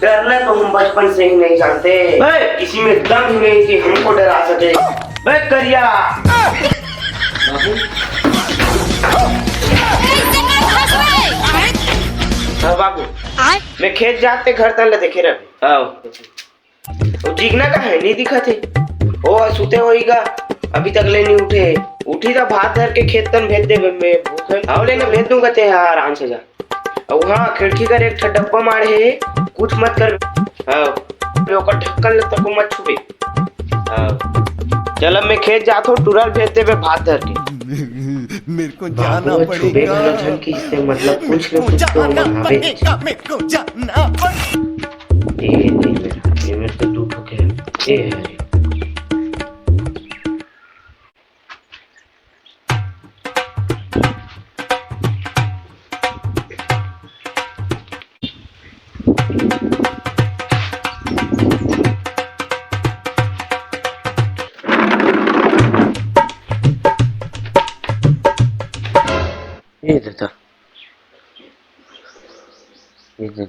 डरना तो हम बचपन से ही नहीं जानते, किसी में दम ही नहीं कि हमको डरा सके। करिया बाबू मैं खेत जाते घर तक देखे रहे आओ जिगना का है नहीं दिखा थे ओ सुते होईगा अभी तक ले नहीं उठी तो भात धर के खेत तन भेज दे मैं भूखे आओ लेना भेज दूंगा ते आराम से जा। और हाँ खिड़की कर एक डब्बा मारे है कुछ मत कर ओकर ढक्कन तक को मत छुपे। चल अब मैं खेत जाता हूँ तुरंत भेज दे भात धर के मेरे को जाना पड़ेगा इससे मतलब कुछ न कुछ तो मेरे को जाना ये मेरे तो टूट गया ये है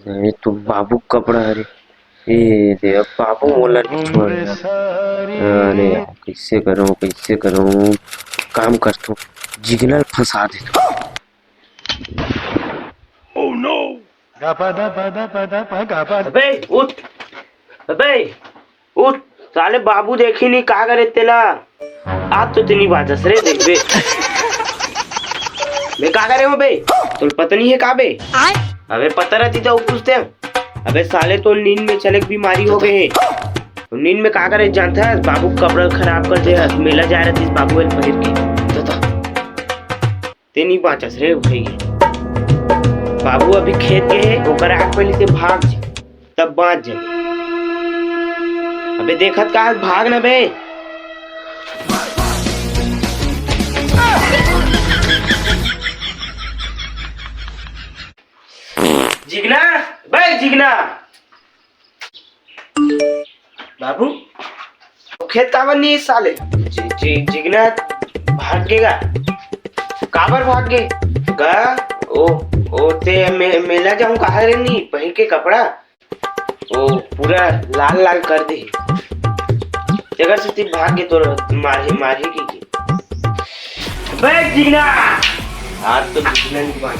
ये तो बाबू कपड़ा है ये दे अब बाबू मोला नहीं छोड़ अरे कैसे करूं काम कर तू जिगनल फंसा दे ओह नो अबे उठ साले बाबू देखी नहीं कहा करे तेला आज तो इतनी बात रे देख बे मैं कहा करे हूँ बे तुम पता नहीं है कहा बे अबे पता रहती तो पूछते अबे साले तो नींद में चले बीमारी हो गए तो नींद में कहा करे जानता है बाबू कपड़ा खराब कर दे मेला जा रहा थी बाबू पहिर के तो तेनी बाचस रे भाई बाबू अभी खेत गए ओकर आग पहले से भाग तब बाँच जा अबे देखत का भाग न बे जिगना भाई जिगना बाबू खेत काबर नहीं साले जिगना भागेगा काबर भाग गे गा ओ ते मेला जाऊं कहा रे नहीं पहन के कपड़ा ओ पूरा लाल लाल कर दे जगह से भाग के तो मारे की भाई जिगना आज तो जिगना नहीं भाग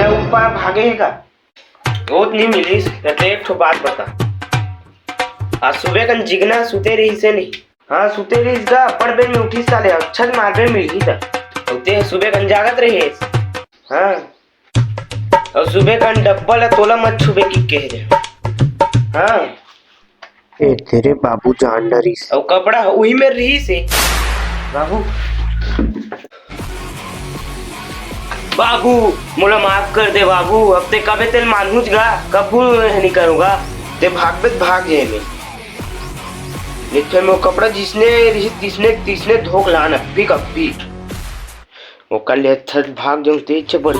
ऊपर भागेगा बहुत नहीं मिली कहते एक ठो बात बता आज सुबह कन जिगना सुते रही से नहीं हाँ सुते रही गा पड़बे में उठी साले अच्छा मारबे मिली था उते सुबह कन जागत रहे हाँ और सुबह कन डब्बल तोला मत छुबे की कह रहे हाँ ए तेरे बाबू जान डरी और कपड़ा वही में रही से बाबू मोला माफ कर दे बाबू अब ते कबे तेल मानूज गा कबू नहीं करूंगा ते भाग जाए मैं लेकिन वो कपड़ा जिसने धोख लाना अभी वो कल भाग जाऊं तेज से बढ़